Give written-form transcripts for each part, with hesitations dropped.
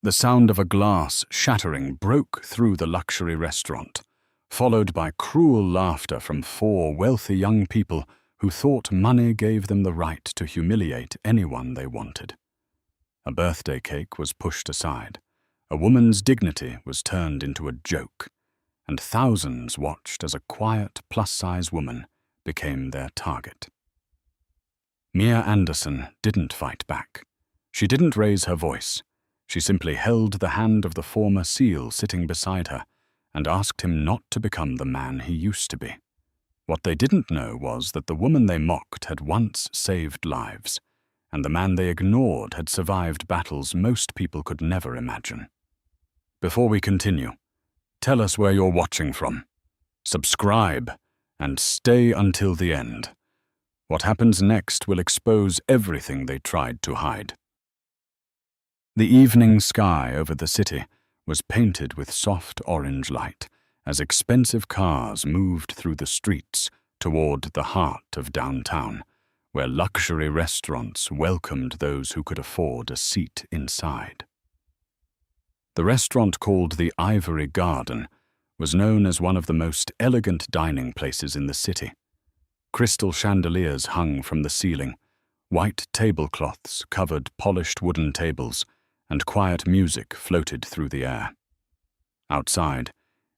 The sound of a glass shattering broke through the luxury restaurant, followed by cruel laughter from four wealthy young people who thought money gave them the right to humiliate anyone they wanted. A birthday cake was pushed aside, a woman's dignity was turned into a joke, and thousands watched as a quiet plus-size woman became their target. Mia Anderson didn't fight back. She didn't raise her voice. She simply held the hand of the former SEAL sitting beside her and asked him not to become the man he used to be. What they didn't know was that the woman they mocked had once saved lives, and the man they ignored had survived battles most people could never imagine. Before we continue, tell us where you're watching from. Subscribe and stay until the end. What happens next will expose everything they tried to hide. The evening sky over the city was painted with soft orange light as expensive cars moved through the streets toward the heart of downtown, where luxury restaurants welcomed those who could afford a seat inside. The restaurant called the Ivory Garden was known as one of the most elegant dining places in the city. Crystal chandeliers hung from the ceiling, white tablecloths covered polished wooden tables, and quiet music floated through the air. Outside,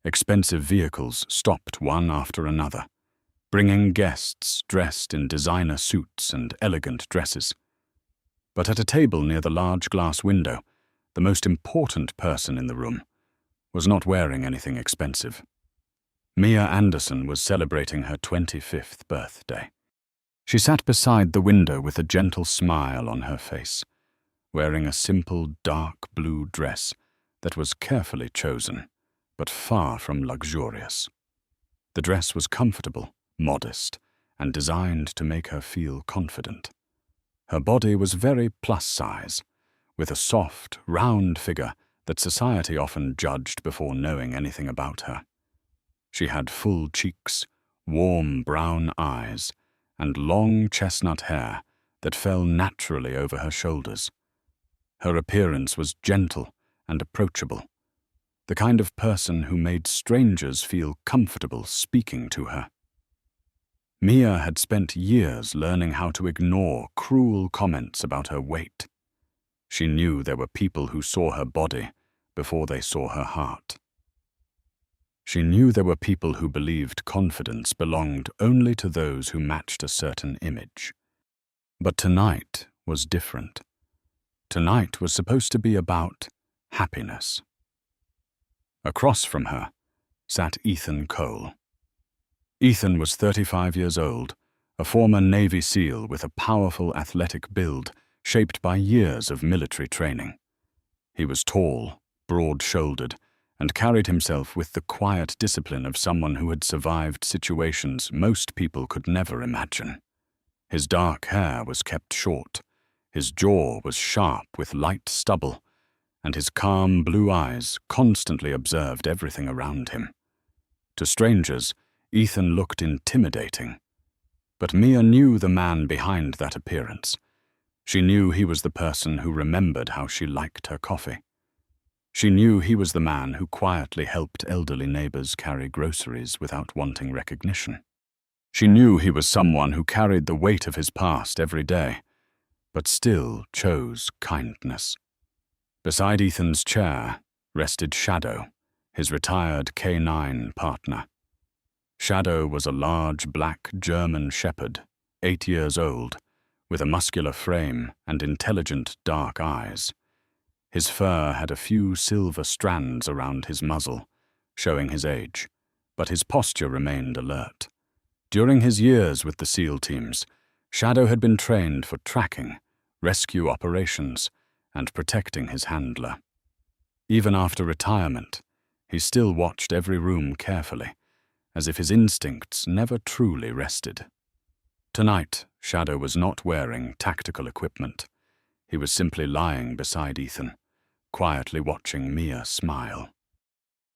expensive vehicles stopped one after another, bringing guests dressed in designer suits and elegant dresses. But at a table near the large glass window, the most important person in the room was not wearing anything expensive. Mia Anderson was celebrating her 25th birthday. She sat beside the window with a gentle smile on her face, wearing a simple dark blue dress that was carefully chosen, but far from luxurious. The dress was comfortable, modest, and designed to make her feel confident. Her body was very plus-size, with a soft, round figure that society often judged before knowing anything about her. She had full cheeks, warm brown eyes, and long chestnut hair that fell naturally over her shoulders. Her appearance was gentle and approachable, the kind of person who made strangers feel comfortable speaking to her. Mia had spent years learning how to ignore cruel comments about her weight. She knew there were people who saw her body before they saw her heart. She knew there were people who believed confidence belonged only to those who matched a certain image. But tonight was different. Tonight was supposed to be about happiness. Across from her sat Ethan Cole. Ethan was 35 years old, a former Navy SEAL with a powerful athletic build shaped by years of military training. He was tall, broad-shouldered, and carried himself with the quiet discipline of someone who had survived situations most people could never imagine. His dark hair was kept short, his jaw was sharp with light stubble, and his calm blue eyes constantly observed everything around him. To strangers, Ethan looked intimidating. But Mia knew the man behind that appearance. She knew he was the person who remembered how she liked her coffee. She knew he was the man who quietly helped elderly neighbors carry groceries without wanting recognition. She knew he was someone who carried the weight of his past every day, but still chose kindness. Beside Ethan's chair rested Shadow, his retired K9 partner. Shadow was a large black German shepherd, 8 years old, with a muscular frame and intelligent dark eyes. His fur had a few silver strands around his muzzle, showing his age, but his posture remained alert. During his years with the SEAL teams, Shadow had been trained for tracking, rescue operations, and protecting his handler. Even after retirement, he still watched every room carefully, as if his instincts never truly rested. Tonight, Shadow was not wearing tactical equipment. He was simply lying beside Ethan, quietly watching Mia smile.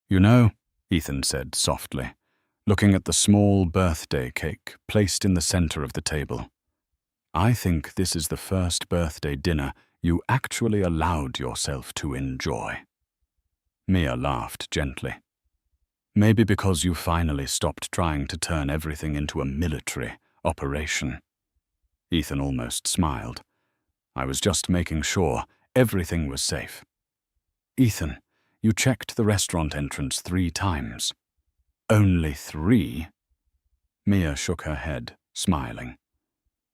"You know," Ethan said softly, looking at the small birthday cake placed in the center of the table, "I think this is the first birthday dinner You actually allowed yourself to enjoy. Mia laughed gently. Maybe because you finally stopped trying to turn everything into a military operation. Ethan almost smiled. I was just making sure everything was safe. Ethan, you checked the restaurant entrance 3 times. Only 3? Mia shook her head, smiling.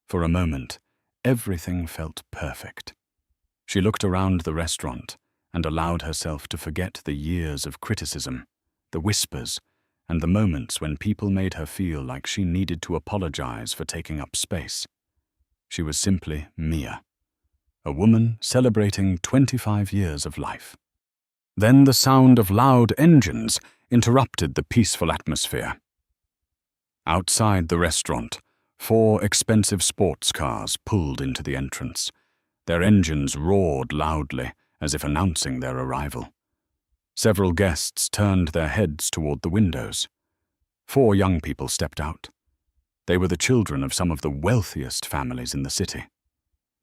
For a moment, everything felt perfect. She looked around the restaurant and allowed herself to forget the years of criticism, the whispers, and the moments when people made her feel like she needed to apologize for taking up space. She was simply Mia, a woman celebrating 25 years of life. Then the sound of loud engines interrupted the peaceful atmosphere. Outside the restaurant, 4 expensive sports cars pulled into the entrance. Their engines roared loudly, as if announcing their arrival. Several guests turned their heads toward the windows. 4 young people stepped out. They were the children of some of the wealthiest families in the city.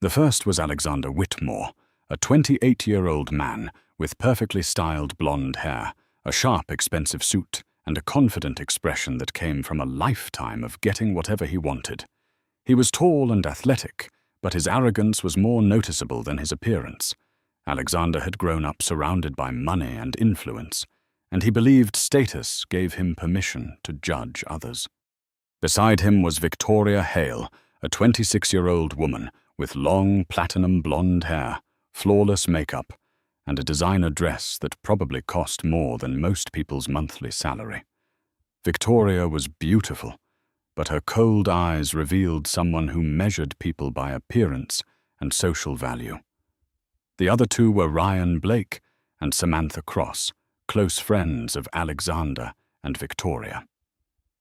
The first was Alexander Whitmore, a 28-year-old man with perfectly styled blonde hair, a sharp, expensive suit, and a confident expression that came from a lifetime of getting whatever he wanted. He was tall and athletic, but his arrogance was more noticeable than his appearance. Alexander had grown up surrounded by money and influence, and he believed status gave him permission to judge others. Beside him was Victoria Hale, a 26-year-old woman with long platinum blonde hair, flawless makeup, and a designer dress that probably cost more than most people's monthly salary. Victoria was beautiful, but her cold eyes revealed someone who measured people by appearance and social value. The other 2 were Ryan Blake and Samantha Cross, close friends of Alexander and Victoria.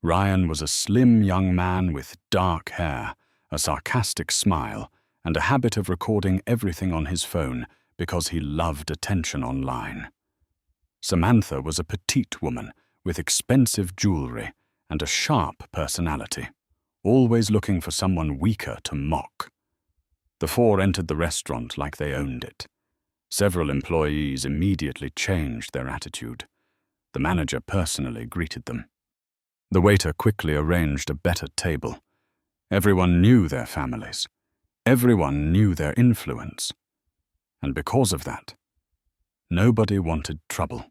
Ryan was a slim young man with dark hair, a sarcastic smile, and a habit of recording everything on his phone because he loved attention online. Samantha was a petite woman with expensive jewelry and a sharp personality, always looking for someone weaker to mock. The 4 entered the restaurant like they owned it. Several employees immediately changed their attitude. The manager personally greeted them. The waiter quickly arranged a better table. Everyone knew their families. Everyone knew their influence. And because of that, nobody wanted trouble.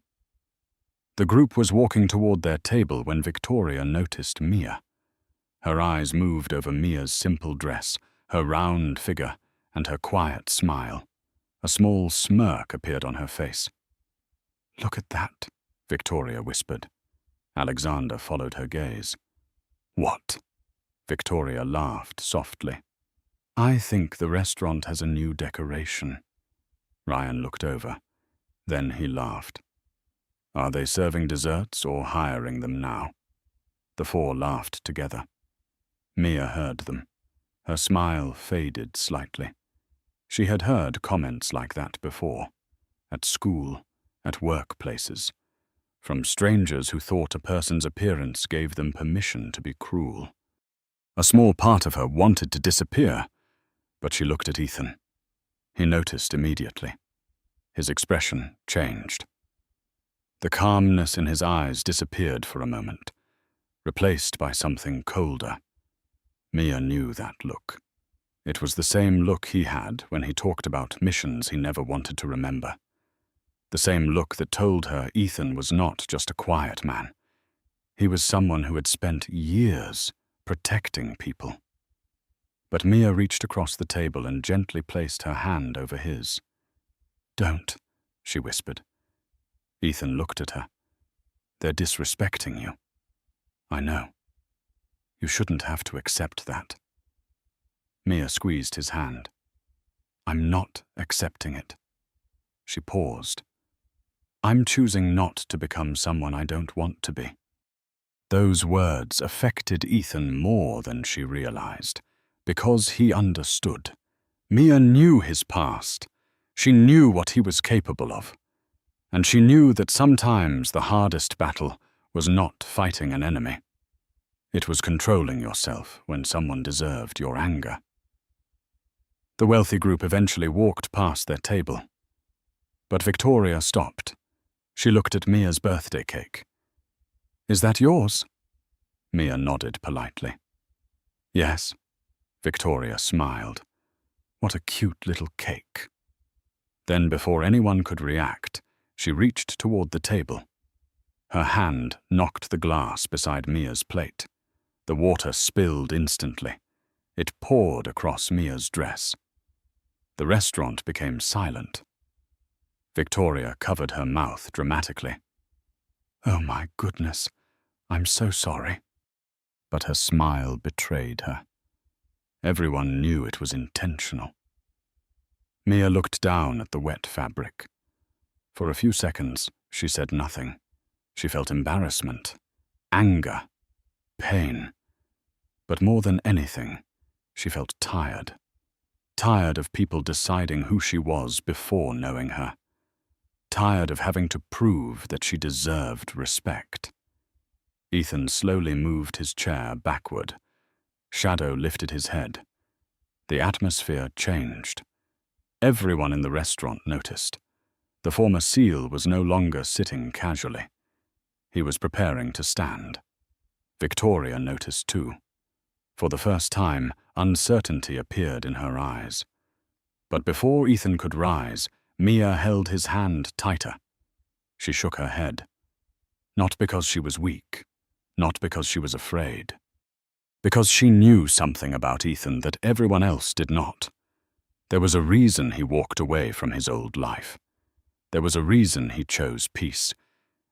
The group was walking toward their table when Victoria noticed Mia. Her eyes moved over Mia's simple dress, her round figure, and her quiet smile. A small smirk appeared on her face. "Look at that," Victoria whispered. Alexander followed her gaze. "What?" Victoria laughed softly. "I think the restaurant has a new decoration." Ryan looked over. Then he laughed. "Are they serving desserts or hiring them now?" The 4 laughed together. Mia heard them. Her smile faded slightly. She had heard comments like that before, at school, at workplaces, from strangers who thought a person's appearance gave them permission to be cruel. A small part of her wanted to disappear, but she looked at Ethan. He noticed immediately. His expression changed. The calmness in his eyes disappeared for a moment, replaced by something colder. Mia knew that look. It was the same look he had when he talked about missions he never wanted to remember. The same look that told her Ethan was not just a quiet man. He was someone who had spent years protecting people. But Mia reached across the table and gently placed her hand over his. "Don't," she whispered. Ethan looked at her. "They're disrespecting you." "I know. You shouldn't have to accept that." Mia squeezed his hand. "I'm not accepting it." She paused. "I'm choosing not to become someone I don't want to be." Those words affected Ethan more than she realized, because he understood. Mia knew his past. She knew what he was capable of. And she knew that sometimes the hardest battle was not fighting an enemy. It was controlling yourself when someone deserved your anger. The wealthy group eventually walked past their table. But Victoria stopped. She looked at Mia's birthday cake. "Is that yours?" Mia nodded politely. "Yes." Victoria smiled. "What a cute little cake." Then, before anyone could react, she reached toward the table. Her hand knocked the glass beside Mia's plate. The water spilled instantly. It poured across Mia's dress. The restaurant became silent. Victoria covered her mouth dramatically. "Oh my goodness, I'm so sorry." But her smile betrayed her. Everyone knew it was intentional. Mia looked down at the wet fabric. For a few seconds, she said nothing. She felt embarrassment, anger, pain. But more than anything, she felt tired. Tired of people deciding who she was before knowing her. Tired of having to prove that she deserved respect. Ethan slowly moved his chair backward. Shadow lifted his head. The atmosphere changed. Everyone in the restaurant noticed. The former SEAL was no longer sitting casually. He was preparing to stand. Victoria noticed too. For the first time, uncertainty appeared in her eyes. But before Ethan could rise, Mia held his hand tighter. She shook her head. Not because she was weak, not because she was afraid. Because she knew something about Ethan that everyone else did not. There was a reason he walked away from his old life. There was a reason he chose peace,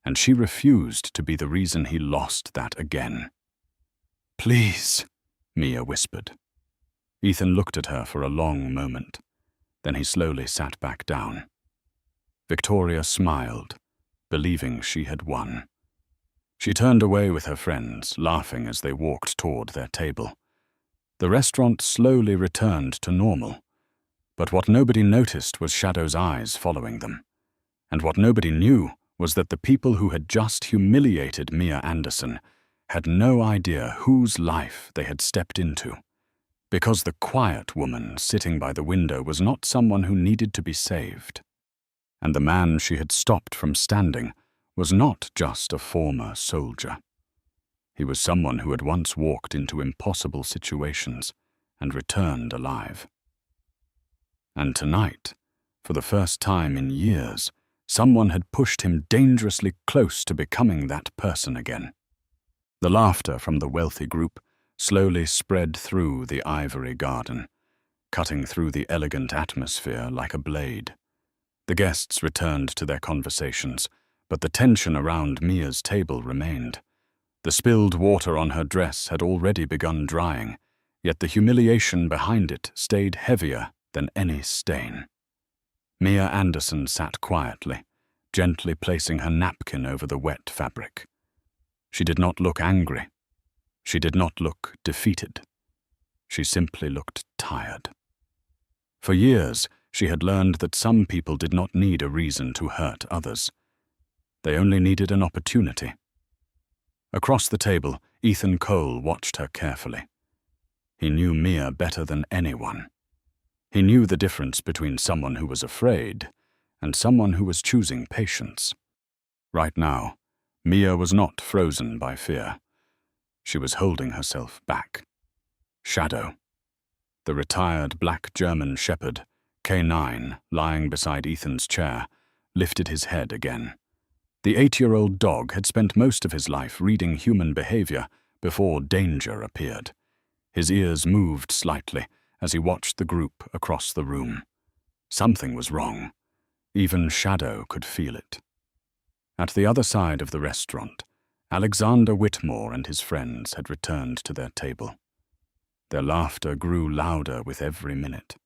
and she refused to be the reason he lost that again. "Please," Mia whispered. Ethan looked at her for a long moment. Then he slowly sat back down. Victoria smiled, believing she had won. She turned away with her friends, laughing as they walked toward their table. The restaurant slowly returned to normal. But what nobody noticed was Shadow's eyes following them. And what nobody knew was that the people who had just humiliated Mia Anderson had no idea whose life they had stepped into. Because the quiet woman sitting by the window was not someone who needed to be saved. And the man she had stopped from standing was not just a former soldier. He was someone who had once walked into impossible situations and returned alive. And tonight, for the first time in years, someone had pushed him dangerously close to becoming that person again. The laughter from the wealthy group slowly spread through the ivory garden, cutting through the elegant atmosphere like a blade. The guests returned to their conversations, but the tension around Mia's table remained. The spilled water on her dress had already begun drying, yet the humiliation behind it stayed heavier than any stain. Mia Anderson sat quietly, gently placing her napkin over the wet fabric. She did not look angry. She did not look defeated. She simply looked tired. For years, she had learned that some people did not need a reason to hurt others. They only needed an opportunity. Across the table, Ethan Cole watched her carefully. He knew Mia better than anyone. He knew the difference between someone who was afraid and someone who was choosing patience. Right now, Mia was not frozen by fear. She was holding herself back. Shadow, the retired black German shepherd, K9, lying beside Ethan's chair, lifted his head again. The 8-year-old dog had spent most of his life reading human behavior before danger appeared. His ears moved slightly as he watched the group across the room. Something was wrong. Even Shadow could feel it. At the other side of the restaurant, Alexander Whitmore and his friends had returned to their table. Their laughter grew louder with every minute.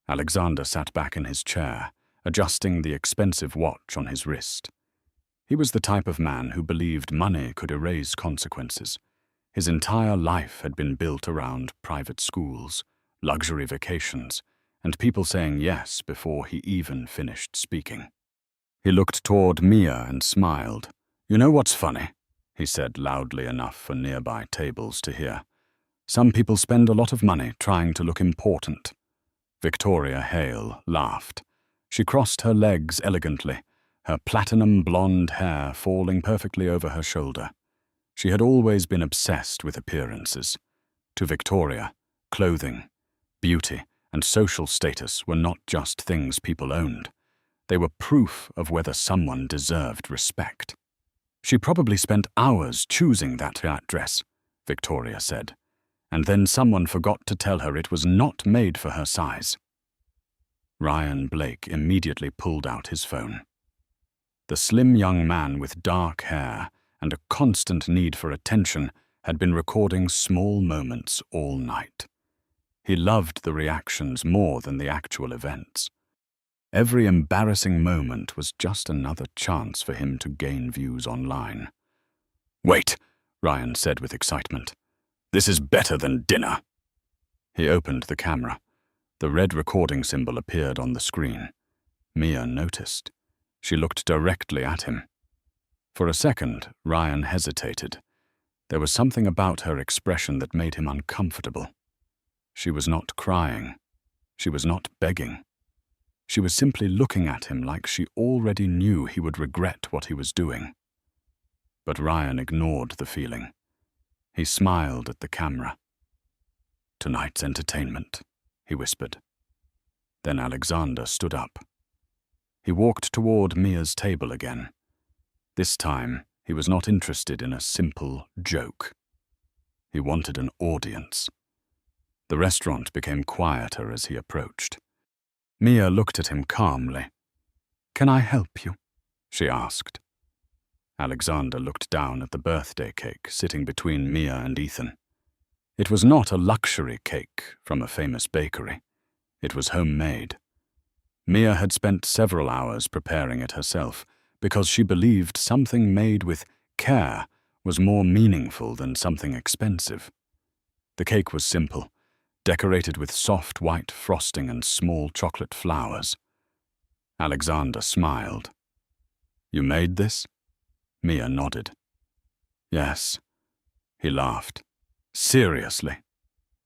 Alexander sat back in his chair, adjusting the expensive watch on his wrist. He was the type of man who believed money could erase consequences. His entire life had been built around private schools, luxury vacations, and people saying yes before he even finished speaking. He looked toward Mia and smiled. "You know what's funny?" he said loudly enough for nearby tables to hear. "Some people spend a lot of money trying to look important. Victoria Hale laughed. She crossed her legs elegantly, her platinum blonde hair falling perfectly over her shoulder. She had always been obsessed with appearances. To Victoria, clothing, beauty, and social status were not just things people owned. They were proof of whether someone deserved respect. She probably spent hours choosing that dress, Victoria said, and then someone forgot to tell her it was not made for her size. Ryan Blake immediately pulled out his phone. The slim young man with dark hair and a constant need for attention had been recording small moments all night. He loved the reactions more than the actual events. Every embarrassing moment was just another chance for him to gain views online. "Wait," Ryan said with excitement. "This is better than dinner." He opened the camera. The red recording symbol appeared on the screen. Mia noticed. She looked directly at him. For a second, Ryan hesitated. There was something about her expression that made him uncomfortable. She was not crying. She was not begging. She was simply looking at him like she already knew he would regret what he was doing. But Ryan ignored the feeling. He smiled at the camera. "Tonight's entertainment," he whispered. Then Alexander stood up. He walked toward Mia's table again. This time, he was not interested in a simple joke. He wanted an audience. The restaurant became quieter as he approached. Mia looked at him calmly. "Can I help you?" she asked. Alexander looked down at the birthday cake sitting between Mia and Ethan. It was not a luxury cake from a famous bakery. It was homemade. Mia had spent several hours preparing it herself because she believed something made with care was more meaningful than something expensive. The cake was simple, decorated with soft white frosting and small chocolate flowers. Alexander smiled. "You made this?" Mia nodded. "Yes." He laughed. "Seriously?"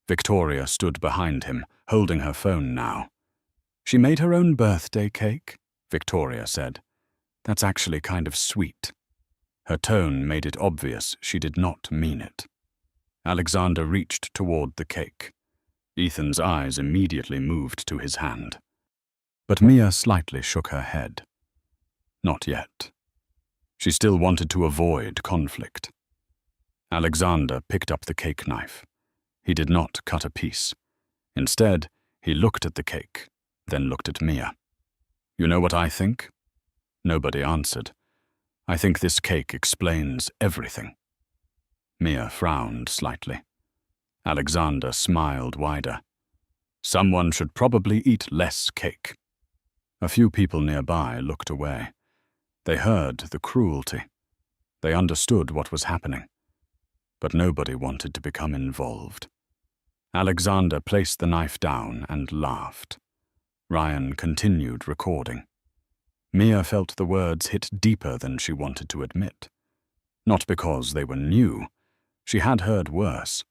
Victoria stood behind him, holding her phone now. "She made her own birthday cake," Victoria said. "That's actually kind of sweet." Her tone made it obvious she did not mean it. Alexander reached toward the cake. Ethan's eyes immediately moved to his hand. But Mia slightly shook her head. Not yet. She still wanted to avoid conflict. Alexander picked up the cake knife. He did not cut a piece. Instead, he looked at the cake, then looked at Mia. "You know what I think?" Nobody answered. "I think this cake explains everything." Mia frowned slightly. Alexander smiled wider. "Someone should probably eat less cake." A few people nearby looked away. They heard the cruelty. They understood what was happening. But nobody wanted to become involved. Alexander placed the knife down and laughed. Ryan continued recording. Mia felt the words hit deeper than she wanted to admit. Not because they were new. She had heard worse.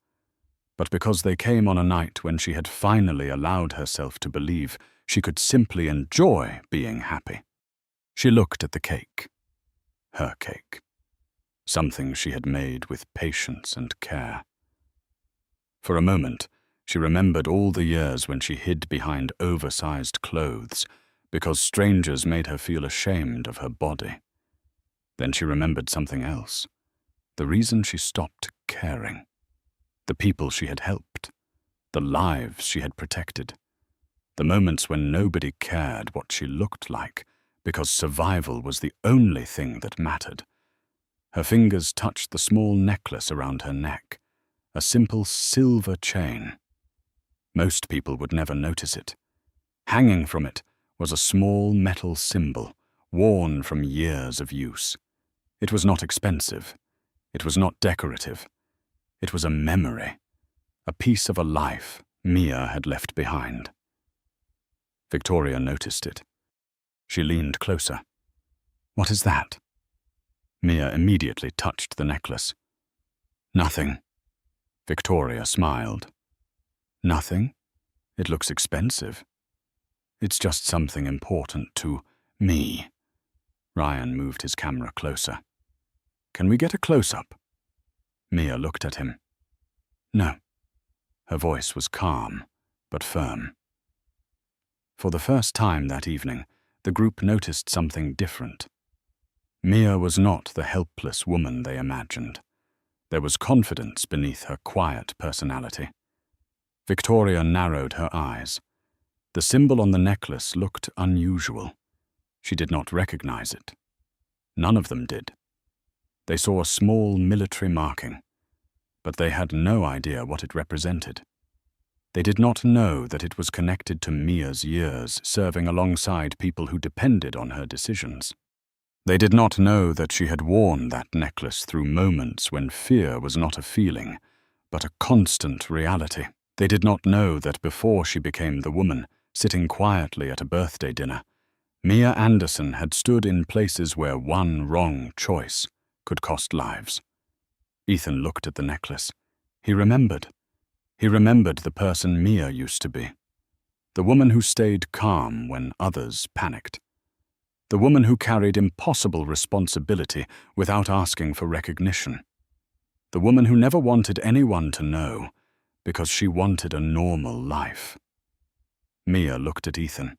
But because they came on a night when she had finally allowed herself to believe she could simply enjoy being happy. She looked at the cake. Her cake. Something she had made with patience and care. For a moment, she remembered all the years when she hid behind oversized clothes because strangers made her feel ashamed of her body. Then she remembered something else. The reason she stopped caring. The people she had helped. The lives she had protected. The moments when nobody cared what she looked like because survival was the only thing that mattered. Her fingers touched the small necklace around her neck, a simple silver chain. Most people would never notice it. Hanging from it was a small metal symbol, worn from years of use. It was not expensive. It was not decorative. It was a memory, a piece of a life Mia had left behind. Victoria noticed it. She leaned closer. "What is that?" Mia immediately touched the necklace. "Nothing." Victoria smiled. "Nothing? It looks expensive." It's just something important to me. Ryan moved his camera closer. Can we get a close-up? Mia looked at him. No. Her voice was calm, but firm. For the first time that evening, the group noticed something different. Mia was not the helpless woman they imagined. There was confidence beneath her quiet personality. Victoria narrowed her eyes. The symbol on the necklace looked unusual. She did not recognize it. None of them did. They saw a small military marking, but they had no idea what it represented. They did not know that it was connected to Mia's years serving alongside people who depended on her decisions. They did not know that she had worn that necklace through moments when fear was not a feeling, but a constant reality. They did not know that before she became the woman, sitting quietly at a birthday dinner, Mia Anderson had stood in places where one wrong choice could cost lives. Ethan looked at the necklace. He remembered. He remembered the person Mia used to be. The woman who stayed calm when others panicked. The woman who carried impossible responsibility without asking for recognition. The woman who never wanted anyone to know because she wanted a normal life. Mia looked at Ethan.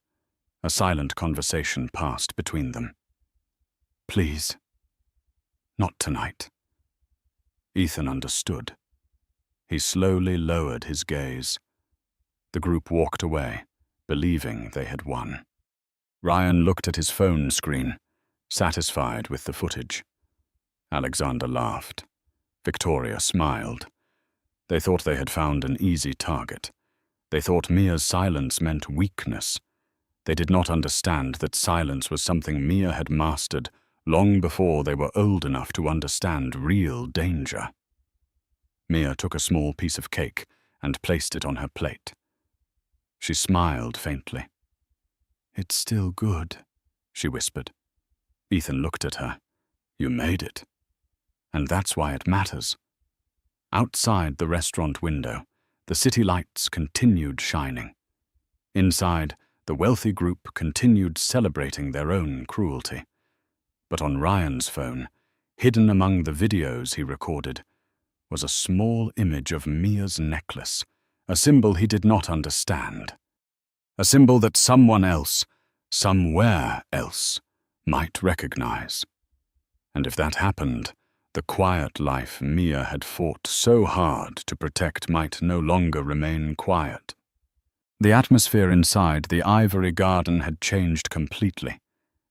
A silent conversation passed between them. Please. Not tonight. Ethan understood. He slowly lowered his gaze. The group walked away, believing they had won. Ryan looked at his phone screen, satisfied with the footage. Alexander laughed. Victoria smiled. They thought they had found an easy target. They thought Mia's silence meant weakness. They did not understand that silence was something Mia had mastered long before they were old enough to understand real danger. Mia took a small piece of cake and placed it on her plate. She smiled faintly. It's still good, she whispered. Ethan looked at her. You made it. And that's why it matters. Outside the restaurant window, the city lights continued shining. Inside, the wealthy group continued celebrating their own cruelty. But on Ryan's phone, hidden among the videos he recorded, was a small image of Mia's necklace, a symbol he did not understand. A symbol that someone else, somewhere else, might recognize. And if that happened, the quiet life Mia had fought so hard to protect might no longer remain quiet. The atmosphere inside the ivory garden had changed completely.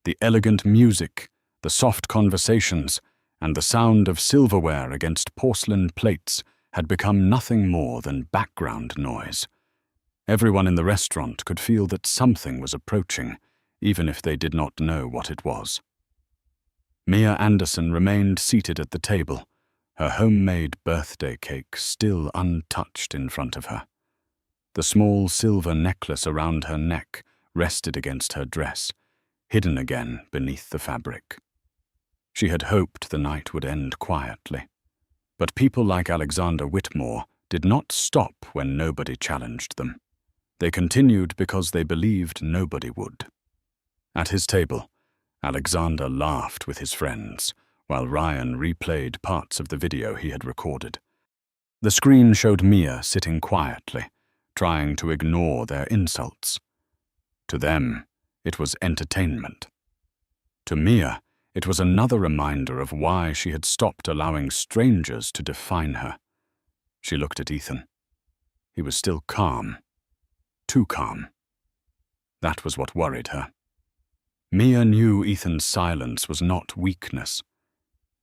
The elegant music, the soft conversations, and the sound of silverware against porcelain plates had become nothing more than background noise. Everyone in the restaurant could feel that something was approaching, even if they did not know what it was. Mia Anderson remained seated at the table, her homemade birthday cake still untouched in front of her. The small silver necklace around her neck rested against her dress, hidden again beneath the fabric. She had hoped the night would end quietly. But people like Alexander Whitmore did not stop when nobody challenged them. They continued because they believed nobody would. At his table, Alexander laughed with his friends, while Ryan replayed parts of the video he had recorded. The screen showed Mia sitting quietly, trying to ignore their insults. To them, it was entertainment. To Mia, it was another reminder of why she had stopped allowing strangers to define her. She looked at Ethan. He was still calm. Too calm. That was what worried her. Mia knew Ethan's silence was not weakness.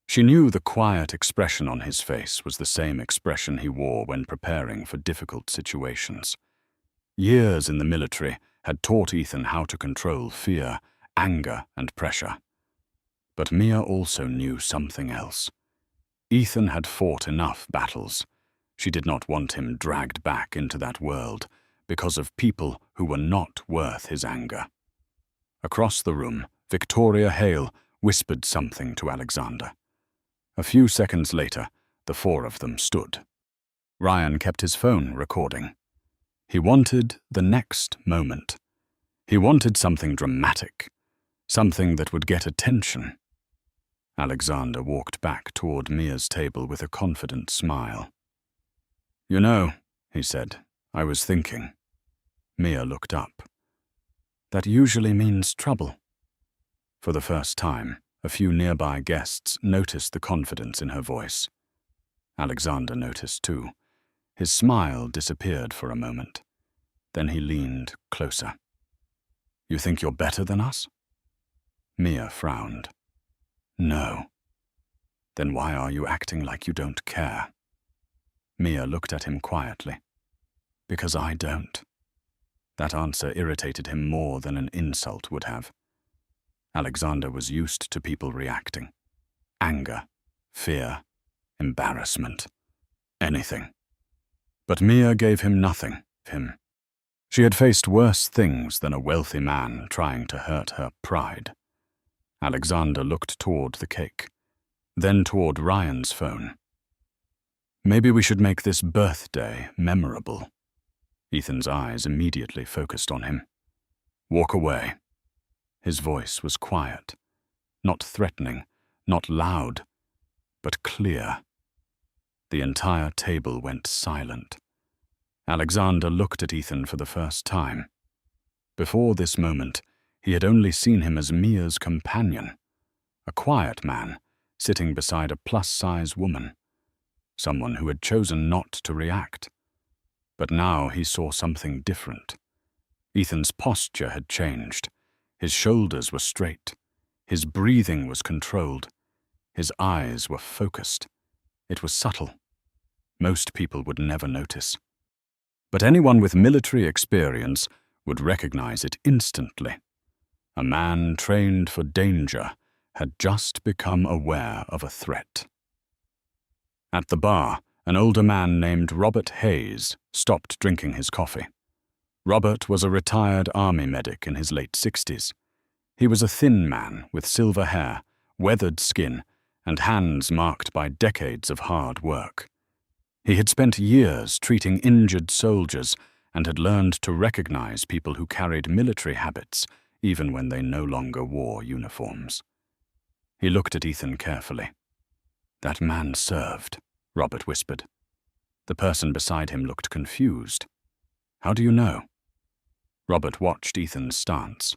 She knew the quiet expression on his face was the same expression he wore when preparing for difficult situations. Years in the military had taught Ethan how to control fear, anger, and pressure. But Mia also knew something else. Ethan had fought enough battles. She did not want him dragged back into that world because of people who were not worth his anger. Across the room, Victoria Hale whispered something to Alexander. A few seconds later, the four of them stood. Ryan kept his phone recording. He wanted the next moment. He wanted something dramatic, something that would get attention. Alexander walked back toward Mia's table with a confident smile. "You know," he said, "I was thinking." Mia looked up. "That usually means trouble." For the first time, a few nearby guests noticed the confidence in her voice. Alexander noticed too. His smile disappeared for a moment. Then he leaned closer. "You think you're better than us?" Mia frowned. "No." "Then why are you acting like you don't care?" Mia looked at him quietly. "Because I don't." That answer irritated him more than an insult would have. Alexander was used to people reacting. Anger, fear, embarrassment, anything. But Mia gave him nothing. She had faced worse things than a wealthy man trying to hurt her pride. Alexander looked toward the cake, then toward Ryan's phone. "Maybe we should make this birthday memorable." Ethan's eyes immediately focused on him. "Walk away." His voice was quiet, not threatening, not loud, but clear. The entire table went silent. Alexander looked at Ethan for the first time. Before this moment, he had only seen him as Mia's companion, a quiet man sitting beside a plus-size woman, someone who had chosen not to react. But now he saw something different. Ethan's posture had changed. His shoulders were straight. His breathing was controlled. His eyes were focused. It was subtle. Most people would never notice. But anyone with military experience would recognize it instantly. A man trained for danger had just become aware of a threat. At the bar, an older man named Robert Hayes stopped drinking his coffee. Robert was a retired army medic in his late 60s. He was a thin man with silver hair, weathered skin, and hands marked by decades of hard work. He had spent years treating injured soldiers and had learned to recognize people who carried military habits even when they no longer wore uniforms. He looked at Ethan carefully. "That man served," Robert whispered. The person beside him looked confused. "How do you know?" Robert watched Ethan's stance.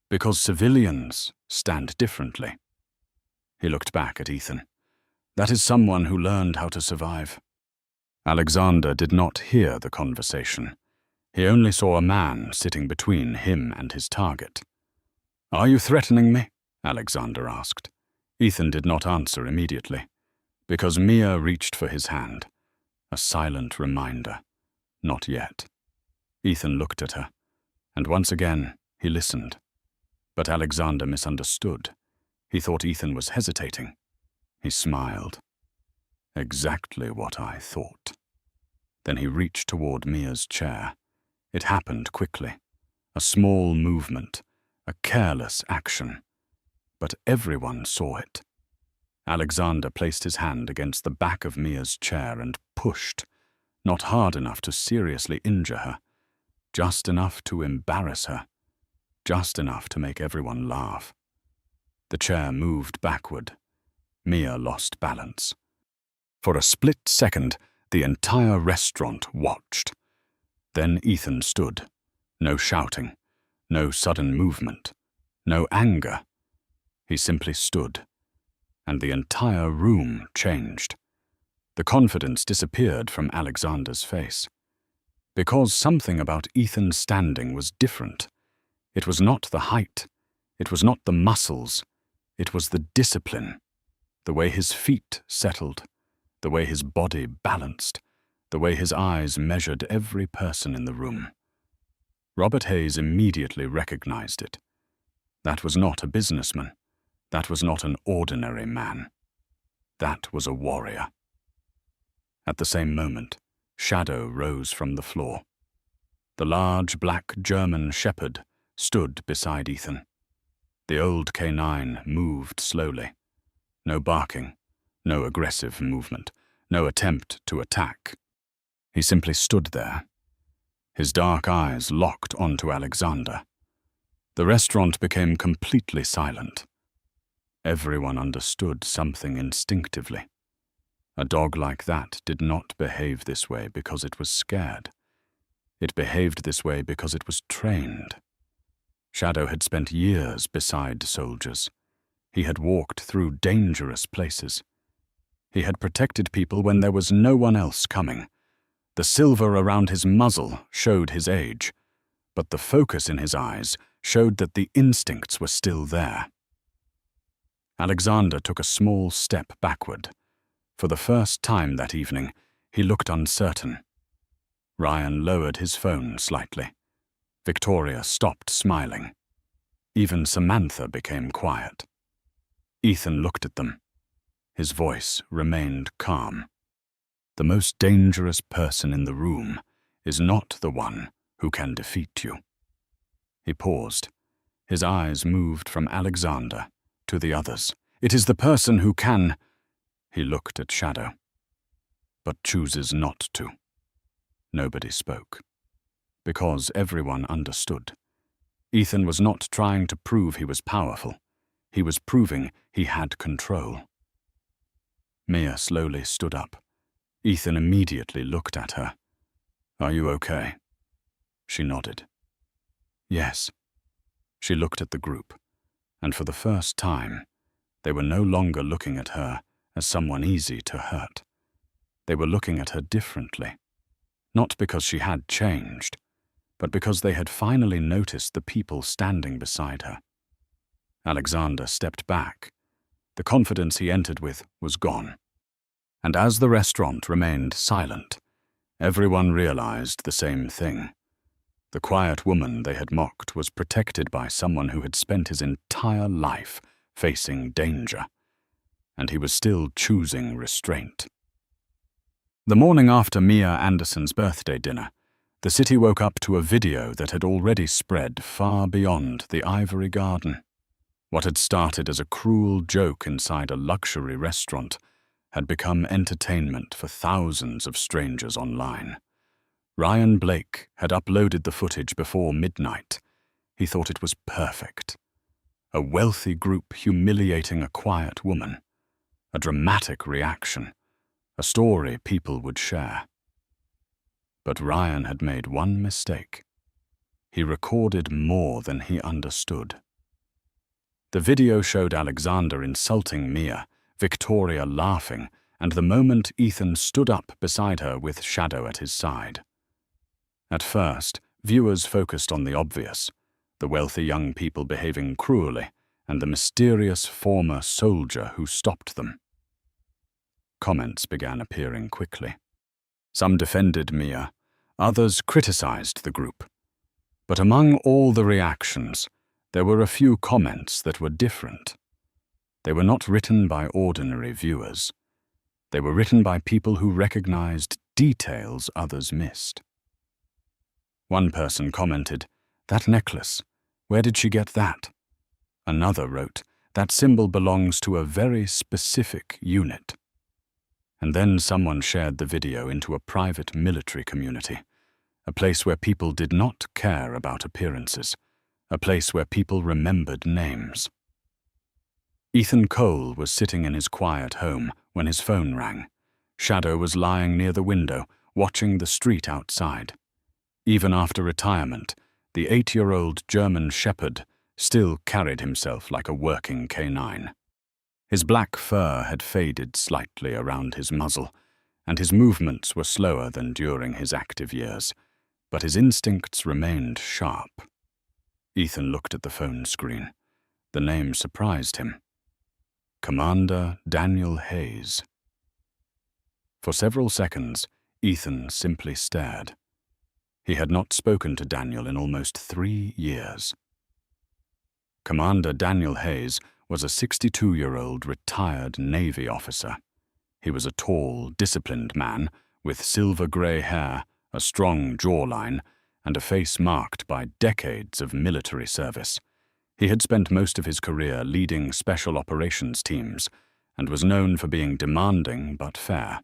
"Because civilians stand differently." He looked back at Ethan. "That is someone who learned how to survive." Alexander did not hear the conversation. He only saw a man sitting between him and his target. "Are you threatening me?" Alexander asked. Ethan did not answer immediately, because Mia reached for his hand. A silent reminder. Not yet. Ethan looked at her, and once again he listened. But Alexander misunderstood. He thought Ethan was hesitating. He smiled. "Exactly what I thought." Then he reached toward Mia's chair. It happened quickly. A small movement, a careless action. But everyone saw it. Alexander placed his hand against the back of Mia's chair and pushed, not hard enough to seriously injure her, just enough to embarrass her, just enough to make everyone laugh. The chair moved backward. Mia lost balance. For a split second, the entire restaurant watched. Then Ethan stood. No shouting, no sudden movement, no anger. He simply stood, and the entire room changed. The confidence disappeared from Alexander's face. Because something about Ethan's standing was different. It was not the height, it was not the muscles, it was the discipline, the way his feet settled, the way his body balanced, the way his eyes measured every person in the room. Robert Hayes immediately recognized it. That was not a businessman. That was not an ordinary man. That was a warrior. At the same moment, shadow rose from the floor. The large black German shepherd stood beside Ethan. The old canine moved slowly. No barking, no aggressive movement, no attempt to attack. He simply stood there. His dark eyes locked onto Alexander. The restaurant became completely silent. Everyone understood something instinctively. A dog like that did not behave this way because it was scared. It behaved this way because it was trained. Shadow had spent years beside soldiers. He had walked through dangerous places. He had protected people when there was no one else coming. The silver around his muzzle showed his age, but the focus in his eyes showed that the instincts were still there. Alexander took a small step backward. For the first time that evening, he looked uncertain. Ryan lowered his phone slightly. Victoria stopped smiling. Even Samantha became quiet. Ethan looked at them. His voice remained calm. The most dangerous person in the room is not the one who can defeat you. He paused. His eyes moved from Alexander to the others. It is the person who can... He looked at Shadow, but chooses not to. Nobody spoke, because everyone understood. Ethan was not trying to prove he was powerful. He was proving he had control. Mia slowly stood up. Ethan immediately looked at her. "Are you okay?" She nodded. "Yes." She looked at the group, and for the first time, they were no longer looking at her as someone easy to hurt. They were looking at her differently, not because she had changed, but because they had finally noticed the people standing beside her. Alexander stepped back. The confidence he entered with was gone. And as the restaurant remained silent, everyone realized the same thing. The quiet woman they had mocked was protected by someone who had spent his entire life facing danger, and he was still choosing restraint. The morning after Mia Anderson's birthday dinner, the city woke up to a video that had already spread far beyond the Ivory Garden. What had started as a cruel joke inside a luxury restaurant had become entertainment for thousands of strangers online. Ryan Blake had uploaded the footage before midnight. He thought it was perfect. A wealthy group humiliating a quiet woman. A dramatic reaction. A story people would share. But Ryan had made one mistake. He recorded more than he understood. The video showed Alexander insulting Mia, Victoria laughing, and the moment Ethan stood up beside her with Shadow at his side. At first, viewers focused on the obvious, the wealthy young people behaving cruelly, and the mysterious former soldier who stopped them. Comments began appearing quickly. Some defended Mia, others criticized the group. But among all the reactions, there were a few comments that were different. They were not written by ordinary viewers. They were written by people who recognized details others missed. One person commented, "That necklace, where did she get that?" Another wrote, "That symbol belongs to a very specific unit." And then someone shared the video into a private military community, a place where people did not care about appearances, a place where people remembered names. Ethan Cole was sitting in his quiet home when his phone rang. Shadow was lying near the window, watching the street outside. Even after retirement, the 8-year-old German shepherd still carried himself like a working canine. His black fur had faded slightly around his muzzle, and his movements were slower than during his active years, but his instincts remained sharp. Ethan looked at the phone screen. The name surprised him. Commander Daniel Hayes. For several seconds, Ethan simply stared. He had not spoken to Daniel in almost 3 years. Commander Daniel Hayes was a 62-year-old retired Navy officer. He was a tall, disciplined man with silver-gray hair, a strong jawline, and a face marked by decades of military service. He had spent most of his career leading special operations teams and was known for being demanding but fair.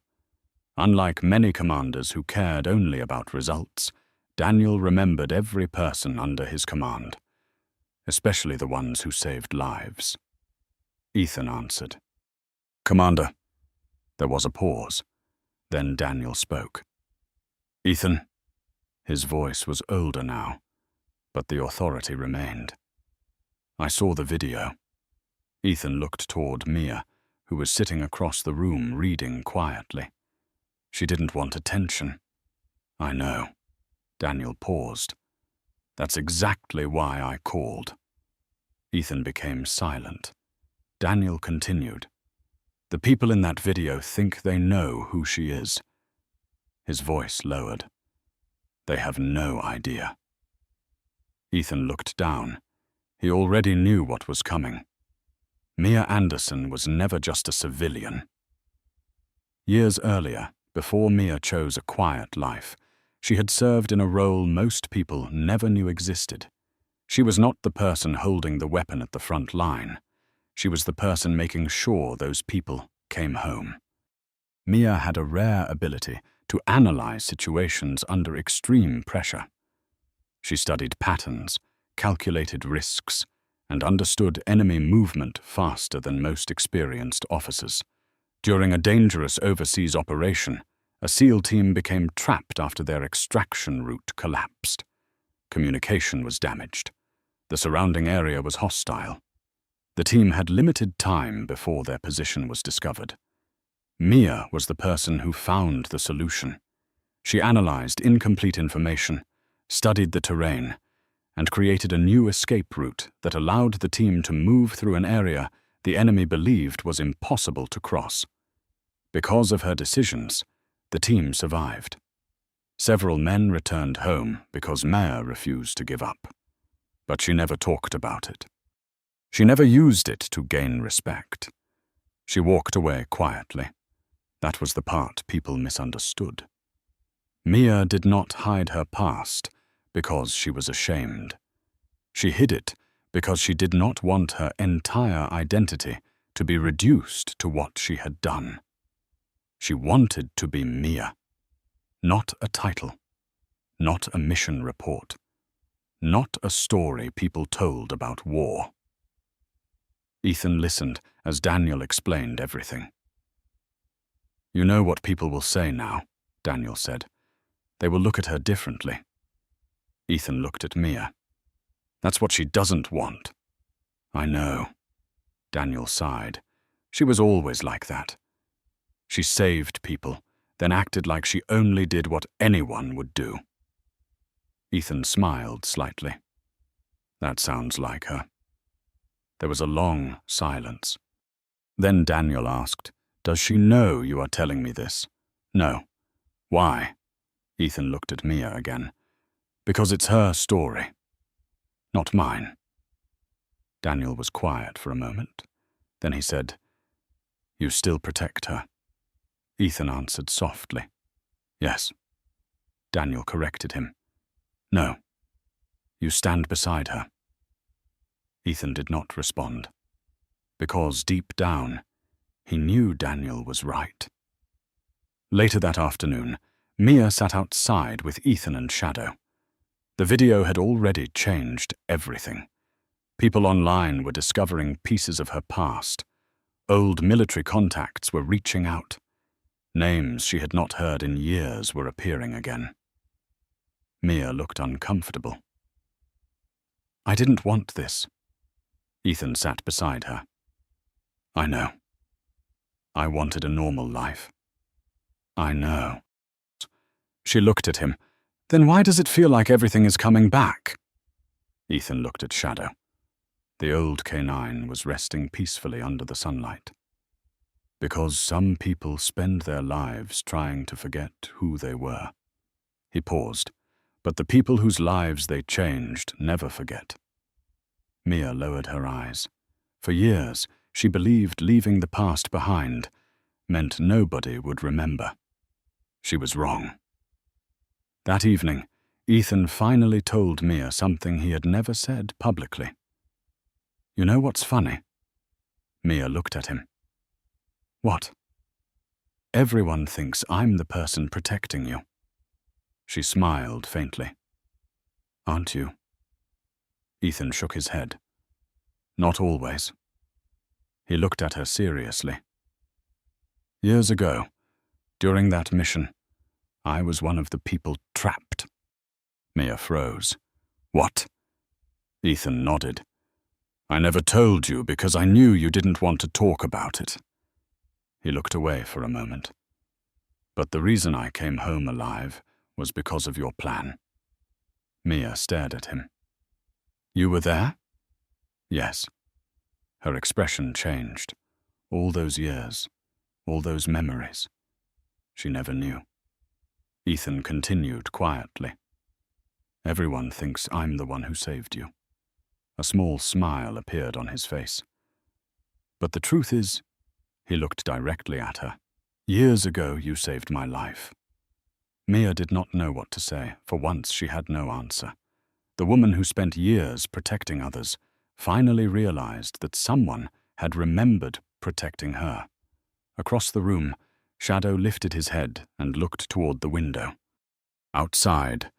Unlike many commanders who cared only about results, Daniel remembered every person under his command. especially the ones who saved lives. Ethan answered. Commander. There was a pause. Then Daniel spoke. Ethan. His voice was older now, but the authority remained. I saw the video. Ethan looked toward Mia, who was sitting across the room reading quietly. She didn't want attention. I know. Daniel paused. That's exactly why I called. Ethan became silent. Daniel continued. The people in that video think they know who she is. His voice lowered. They have no idea. Ethan looked down. He already knew what was coming. Mia Anderson was never just a civilian. Years earlier, before Mia chose a quiet life, she had served in a role most people never knew existed. She was not the person holding the weapon at the front line. She was the person making sure those people came home. Mia had a rare ability to analyze situations under extreme pressure. She studied patterns, calculated risks, and understood enemy movement faster than most experienced officers. During a dangerous overseas operation, a SEAL team became trapped after their extraction route collapsed. Communication was damaged. The surrounding area was hostile. The team had limited time before their position was discovered. Mia was the person who found the solution. She analyzed incomplete information, studied the terrain, and created a new escape route that allowed the team to move through an area the enemy believed was impossible to cross. Because of her decisions, the team survived. Several men returned home because Mia refused to give up. But she never talked about it. She never used it to gain respect. She walked away quietly. That was the part people misunderstood. Mia did not hide her past because she was ashamed. She hid it because she did not want her entire identity to be reduced to what she had done. She wanted to be Mia. Not a title. Not a mission report. Not a story people told about war. Ethan listened as Daniel explained everything. You know what people will say now, Daniel said. They will look at her differently. Ethan looked at Mia. That's what she doesn't want. I know. Daniel sighed. She was always like that. She saved people, then acted like she only did what anyone would do. Ethan smiled slightly. That sounds like her. There was a long silence. Then Daniel asked, Does she know you are telling me this? No. Why? Ethan looked at Mia again. Because it's her story. Not mine. Daniel was quiet for a moment. Then he said, You still protect her. Ethan answered softly. Yes. Daniel corrected him. No. You stand beside her. Ethan did not respond. Because deep down, he knew Daniel was right. Later that afternoon, Mia sat outside with Ethan and Shadow. The video had already changed everything. People online were discovering pieces of her past. Old military contacts were reaching out. Names she had not heard in years were appearing again. Mia looked uncomfortable. I didn't want this. Ethan sat beside her. I know. I wanted a normal life. I know. She looked at him. Then why does it feel like everything is coming back? Ethan looked at Shadow. The old canine was resting peacefully under the sunlight. Because some people spend their lives trying to forget who they were. He paused, but the people whose lives they changed never forget. Mia lowered her eyes. For years, she believed leaving the past behind meant nobody would remember. She was wrong. That evening, Ethan finally told Mia something he had never said publicly. You know what's funny? Mia looked at him. What? Everyone thinks I'm the person protecting you. She smiled faintly. Aren't you? Ethan shook his head. Not always. He looked at her seriously. Years ago, during that mission, I was one of the people trapped. Mia froze. What? Ethan nodded. I never told you because I knew you didn't want to talk about it. He looked away for a moment. But the reason I came home alive was because of your plan. Mia stared at him. You were there? Yes. Her expression changed. All those years, all those memories. She never knew. Ethan continued quietly. Everyone thinks I'm the one who saved you. A small smile appeared on his face. But the truth is, he looked directly at her. Years ago you saved my life. Mia did not know what to say. For once she had no answer. The woman who spent years protecting others finally realized that someone had remembered protecting her. Across the room, Shadow lifted his head and looked toward the window. Outside,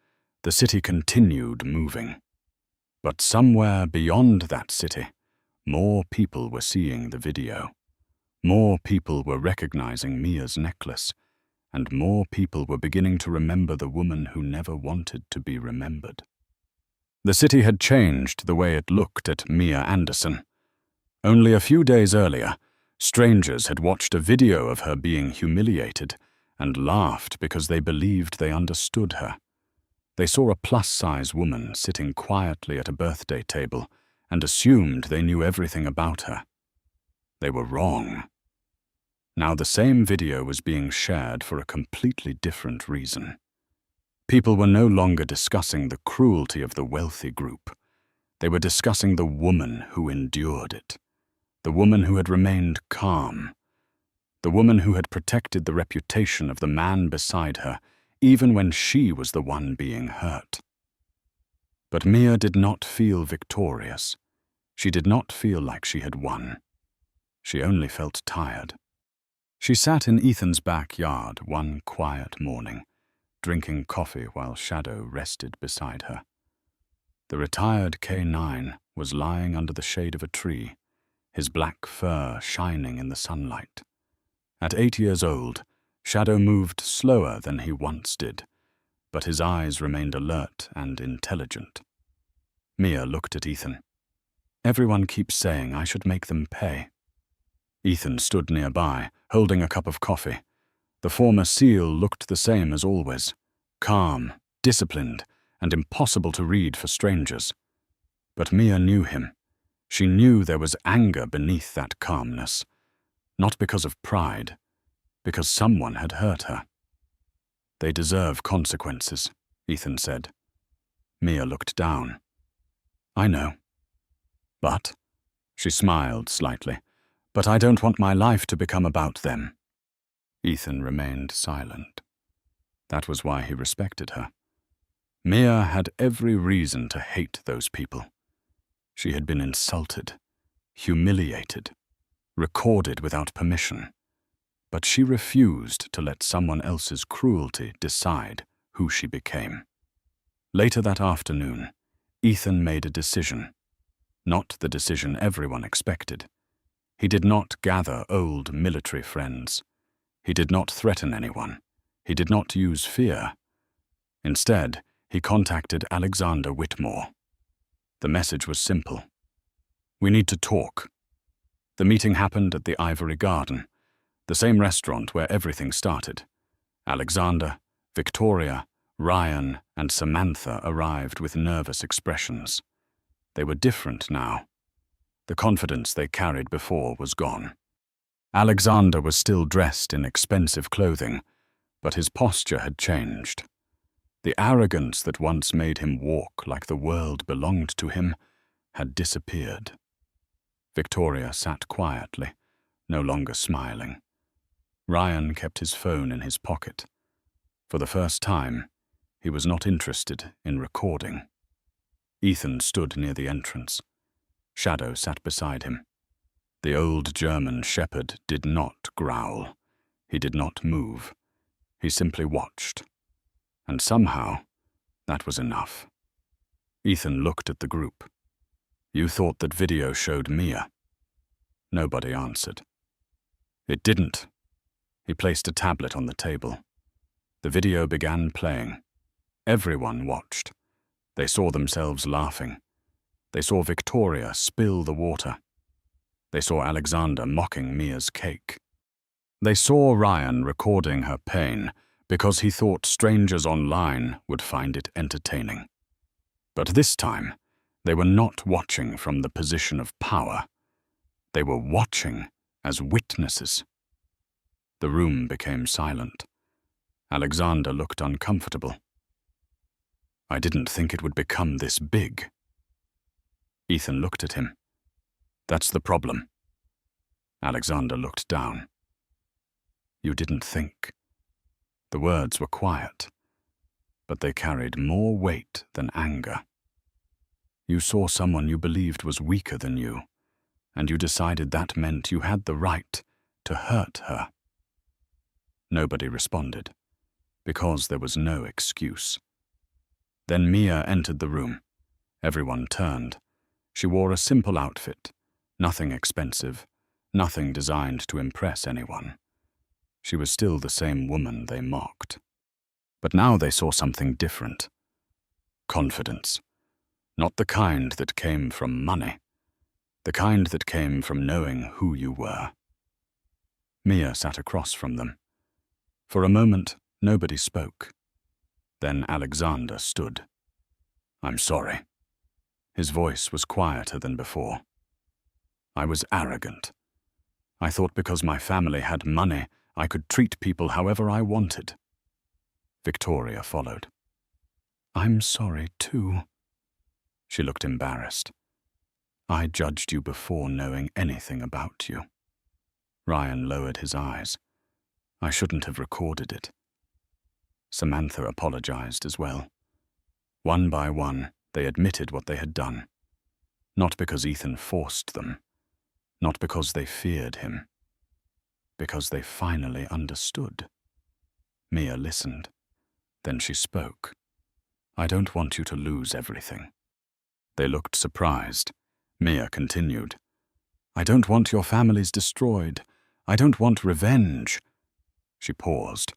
the city continued moving. But somewhere beyond that city, more people were seeing the video. More people were recognizing Mia's necklace, and more people were beginning to remember the woman who never wanted to be remembered. The city had changed the way it looked at Mia Anderson. Only a few days earlier, strangers had watched a video of her being humiliated and laughed because they believed they understood her. They saw a plus-size woman sitting quietly at a birthday table and assumed they knew everything about her. They were wrong. Now the same video was being shared for a completely different reason. People were no longer discussing the cruelty of the wealthy group. They were discussing the woman who endured it, the woman who had remained calm, the woman who had protected the reputation of the man beside her, even when she was the one being hurt. But Mia did not feel victorious. She did not feel like she had won. She only felt tired. She sat in Ethan's backyard one quiet morning, drinking coffee while Shadow rested beside her. The retired K9 was lying under the shade of a tree, his black fur shining in the sunlight. At 8 years old, Shadow moved slower than he once did, but his eyes remained alert and intelligent. Mia looked at Ethan. Everyone keeps saying I should make them pay. Ethan stood nearby, holding a cup of coffee. The former SEAL looked the same as always, calm, disciplined, and impossible to read for strangers. But Mia knew him. She knew there was anger beneath that calmness, not because of pride, because someone had hurt her. They deserve consequences, Ethan said. Mia looked down. I know. But, she smiled slightly, but I don't want my life to become about them. Ethan remained silent. That was why he respected her. Mia had every reason to hate those people. She had been insulted, humiliated, recorded without permission. But she refused to let someone else's cruelty decide who she became. Later that afternoon, Ethan made a decision. Not the decision everyone expected. He did not gather old military friends. He did not threaten anyone. He did not use fear. Instead, he contacted Alexander Whitmore. The message was simple. We need to talk. The meeting happened at the Ivory Garden, the same restaurant where everything started. Alexander, Victoria, Ryan, and Samantha arrived with nervous expressions. They were different now. The confidence they carried before was gone. Alexander was still dressed in expensive clothing, but his posture had changed. The arrogance that once made him walk like the world belonged to him had disappeared. Victoria sat quietly, no longer smiling. Ryan kept his phone in his pocket. For the first time, he was not interested in recording. Ethan stood near the entrance. Shadow sat beside him. The old German shepherd did not growl. He did not move. He simply watched. And somehow, that was enough. Ethan looked at the group. You thought that video showed Mia. Nobody answered. It didn't. He placed a tablet on the table. The video began playing. Everyone watched. They saw themselves laughing. They saw Victoria spill the water. They saw Alexander mocking Mia's cake. They saw Ryan recording her pain because he thought strangers online would find it entertaining. But this time, they were not watching from the position of power. They were watching as witnesses. The room became silent. Alexander looked uncomfortable. I didn't think it would become this big. Ethan looked at him. That's the problem. Alexander looked down. You didn't think. The words were quiet, but they carried more weight than anger. You saw someone you believed was weaker than you, and you decided that meant you had the right to hurt her. Nobody responded, because there was no excuse. Then Mia entered the room. Everyone turned. She wore a simple outfit, nothing expensive, nothing designed to impress anyone. She was still the same woman they mocked. But now they saw something different. Confidence. Not the kind that came from money. The kind that came from knowing who you were. Mia sat across from them. For a moment, nobody spoke. Then Alexander stood. I'm sorry. His voice was quieter than before. I was arrogant. I thought because my family had money, I could treat people however I wanted. Victoria followed. I'm sorry, too. She looked embarrassed. I judged you before knowing anything about you. Ryan lowered his eyes. I shouldn't have recorded it. Samantha apologized as well. One by one, they admitted what they had done. Not because Ethan forced them. Not because they feared him. Because they finally understood. Mia listened. Then she spoke. I don't want you to lose everything. They looked surprised. Mia continued. I don't want your families destroyed. I don't want revenge. She paused.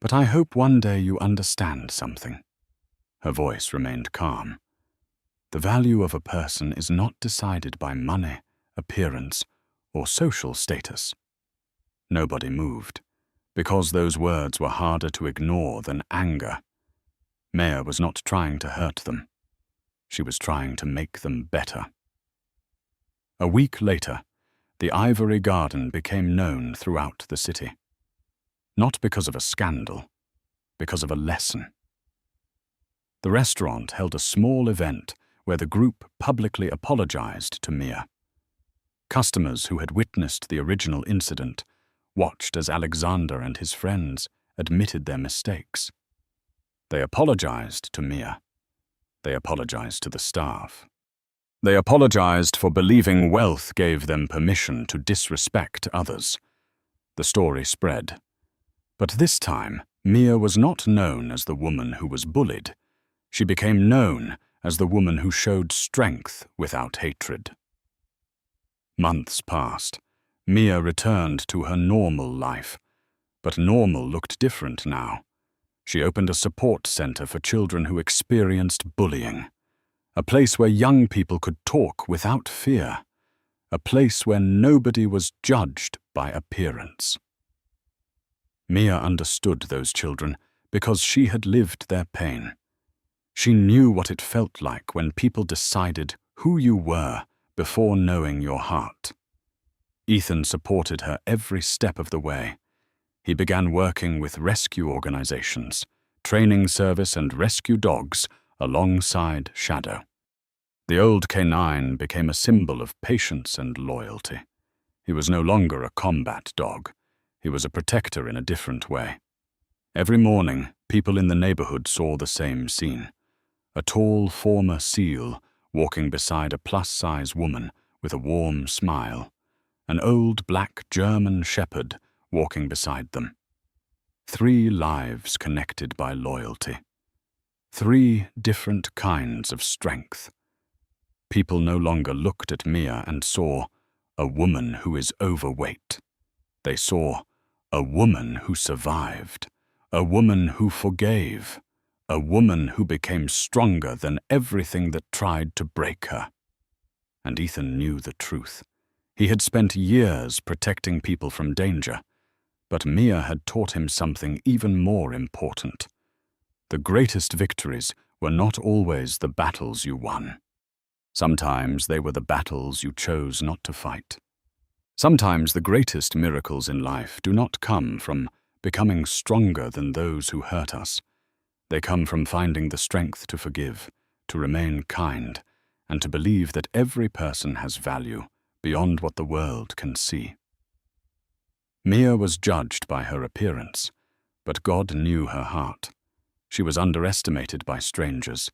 But I hope one day you understand something. Her voice remained calm. The value of a person is not decided by money, appearance, or social status. Nobody moved, because those words were harder to ignore than anger. Mia was not trying to hurt them. She was trying to make them better. A week later, the Ivory Garden became known throughout the city. Not because of a scandal, because of a lesson. The restaurant held a small event where the group publicly apologized to Mia. Customers who had witnessed the original incident watched as Alexander and his friends admitted their mistakes. They apologized to Mia. They apologized to the staff. They apologized for believing wealth gave them permission to disrespect others. The story spread. But this time, Mia was not known as the woman who was bullied. She became known as the woman who showed strength without hatred. Months passed. Mia returned to her normal life. But normal looked different now. She opened a support center for children who experienced bullying. A place where young people could talk without fear. A place where nobody was judged by appearance. Mia understood those children because she had lived their pain. She knew what it felt like when people decided who you were before knowing your heart. Ethan supported her every step of the way. He began working with rescue organizations, training service and rescue dogs alongside Shadow. The old canine became a symbol of patience and loyalty. He was no longer a combat dog. He was a protector in a different way. Every morning, people in the neighborhood saw the same scene. A tall former SEAL walking beside a plus-size woman with a warm smile. An old black German shepherd walking beside them. 3 lives connected by loyalty. 3 different kinds of strength. People no longer looked at Mia and saw a woman who is overweight. They saw a woman who survived, a woman who forgave, a woman who became stronger than everything that tried to break her. And Ethan knew the truth. He had spent years protecting people from danger, but Mia had taught him something even more important. The greatest victories were not always the battles you won. Sometimes they were the battles you chose not to fight. Sometimes the greatest miracles in life do not come from becoming stronger than those who hurt us. They come from finding the strength to forgive, to remain kind, and to believe that every person has value beyond what the world can see. Mia was judged by her appearance, but God knew her heart. She was underestimated by strangers,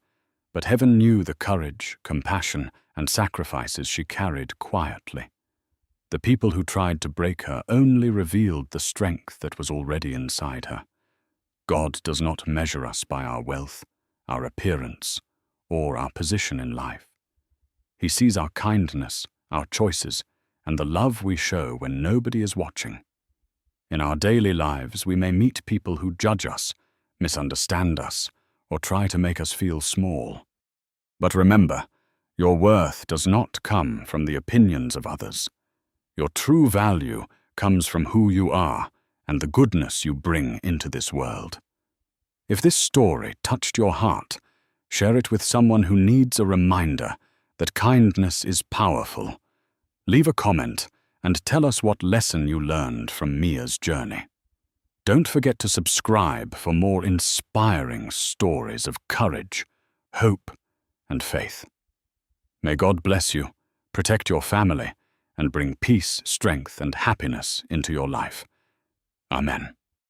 but heaven knew the courage, compassion, and sacrifices she carried quietly. The people who tried to break her only revealed the strength that was already inside her. God does not measure us by our wealth, our appearance, or our position in life. He sees our kindness, our choices, and the love we show when nobody is watching. In our daily lives, we may meet people who judge us, misunderstand us, or try to make us feel small. But remember, your worth does not come from the opinions of others. Your true value comes from who you are and the goodness you bring into this world. If this story touched your heart, share it with someone who needs a reminder that kindness is powerful. Leave a comment and tell us what lesson you learned from Mia's journey. Don't forget to subscribe for more inspiring stories of courage, hope, and faith. May God bless you, protect your family, and bring peace, strength, and happiness into your life. Amen.